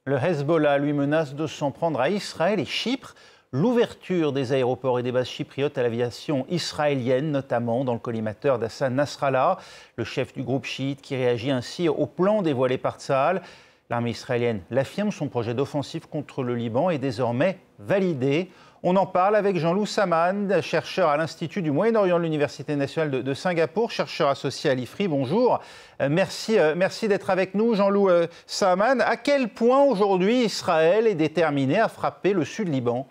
Le Hezbollah, lui, menace de s'en prendre à Israël et Chypre. L'ouverture des aéroports et des bases chypriotes à l'aviation israélienne, notamment dans le collimateur d'Hassan Nasrallah, le chef du groupe chiite qui réagit ainsi au plan dévoilé par Tsahal. L'armée israélienne l'affirme, son projet d'offensive contre le Liban est désormais validé. On en parle avec Jean-Loup Saman, chercheur à l'Institut du Moyen-Orient de l'Université nationale de Singapour, chercheur associé à l'IFRI. Bonjour. Merci d'être avec nous, Jean-Loup Saman. À quel point aujourd'hui Israël est déterminé à frapper le sud Liban ?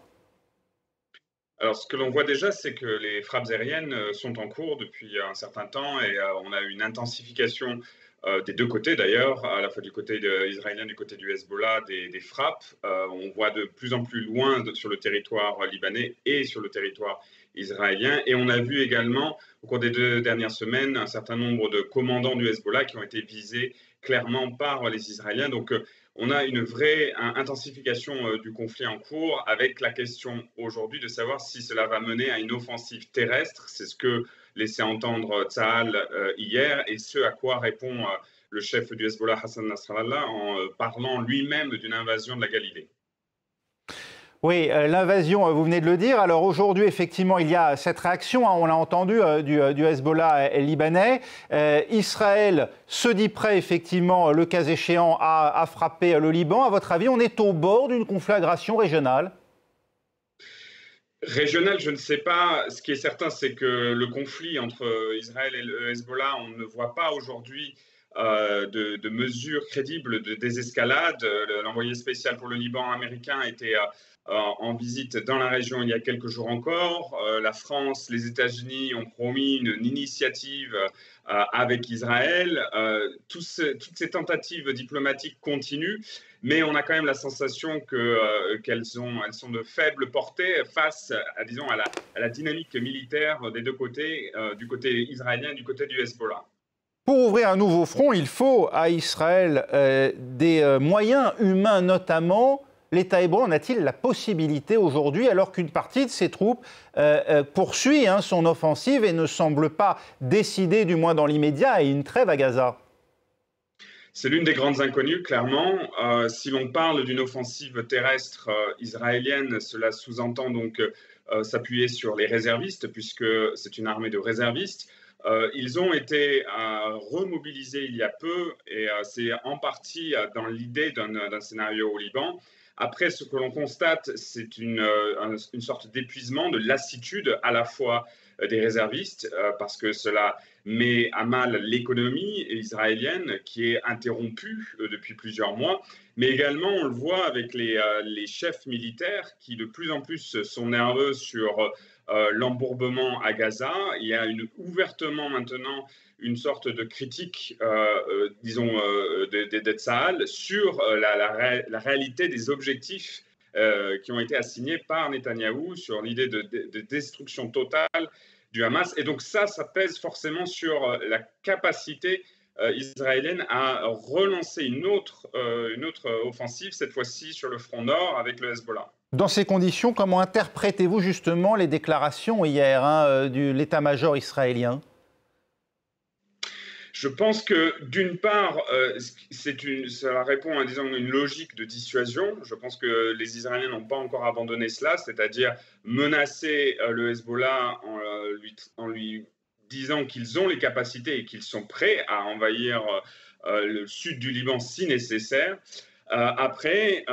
Alors, ce que l'on voit déjà, c'est que les frappes aériennes sont en cours depuis un certain temps et on a une intensification des deux côtés d'ailleurs, à la fois du côté israélien, du côté du Hezbollah, des frappes. On voit de plus en plus loin sur le territoire libanais et sur le territoire israélien. Et on a vu également, au cours des 2 dernières semaines, un certain nombre de commandants du Hezbollah qui ont été visés clairement par les Israéliens. Donc, on a une vraie intensification du conflit en cours, avec la question aujourd'hui de savoir si cela va mener à une offensive terrestre. C'est ce que laissait entendre Tsahal hier, et ce à quoi répond le chef du Hezbollah, Hassan Nasrallah, en parlant lui-même d'une invasion de la Galilée. Oui, l'invasion, vous venez de le dire. Alors aujourd'hui, effectivement, il y a cette réaction, on l'a entendu, du Hezbollah libanais. Israël se dit prêt, effectivement, le cas échéant, à frapper le Liban. À votre avis, on est au bord d'une conflagration régionale ? Régional, je ne sais pas. Ce qui est certain, c'est que le conflit entre Israël et le Hezbollah, on ne voit pas aujourd'hui de mesures crédibles de désescalade. L'envoyé spécial pour le Liban américain était en visite dans la région il y a quelques jours encore. La France, les États-Unis ont promis une initiative avec Israël. Toutes ces tentatives diplomatiques continuent, mais on a quand même la sensation qu'elles sont de faible portée face à la dynamique militaire des deux côtés, du côté israélien et du côté du Hezbollah. Pour ouvrir un nouveau front, il faut à Israël des moyens humains notamment. L'État hébreu en a-t-il la possibilité aujourd'hui, alors qu'une partie de ses troupes poursuit son offensive et ne semble pas décider, du moins dans l'immédiat, à une trêve à Gaza ? C'est l'une des grandes inconnues, clairement. Si l'on parle d'une offensive terrestre israélienne, cela sous-entend donc s'appuyer sur les réservistes, puisque c'est une armée de réservistes. Ils ont été remobilisés il y a peu, et c'est en partie dans l'idée d'un scénario au Liban. Après, ce que l'on constate, c'est une sorte d'épuisement, de lassitude à la fois des réservistes, parce que cela met à mal l'économie israélienne qui est interrompue depuis plusieurs mois, mais également on le voit avec les chefs militaires qui de plus en plus sont nerveux sur l'embourbement à Gaza. Il y a ouvertement maintenant une sorte de critique, de Tsahal sur la réalité des objectifs qui ont été assignés par Netanyahou sur l'idée de destruction totale du Hamas. Et donc ça pèse forcément sur la capacité israélienne à relancer une autre offensive, cette fois-ci sur le front nord avec le Hezbollah. Dans ces conditions, comment interprétez-vous justement les déclarations hier de l'état-major israélien ? Je pense que d'une part, cela répond à une logique de dissuasion. Je pense que les Israéliens n'ont pas encore abandonné cela, c'est-à-dire menacer le Hezbollah en lui disant qu'ils ont les capacités et qu'ils sont prêts à envahir le sud du Liban si nécessaire. Après,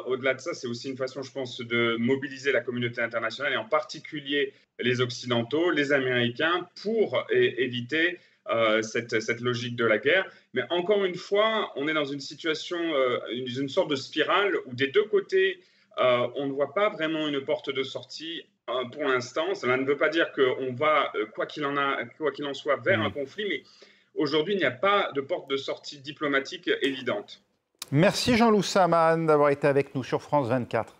au-delà de ça, c'est aussi une façon, je pense, de mobiliser la communauté internationale et en particulier les Occidentaux, les Américains, pour éviter cette logique de la guerre. Mais encore une fois, on est dans une situation, une sorte de spirale où des deux côtés, on ne voit pas vraiment une porte de sortie pour l'instant. Cela ne veut pas dire qu'on va, quoi qu'il en soit, vers un conflit, mais aujourd'hui, il n'y a pas de porte de sortie diplomatique évidente. Merci Jean-Loup Saman d'avoir été avec nous sur France 24.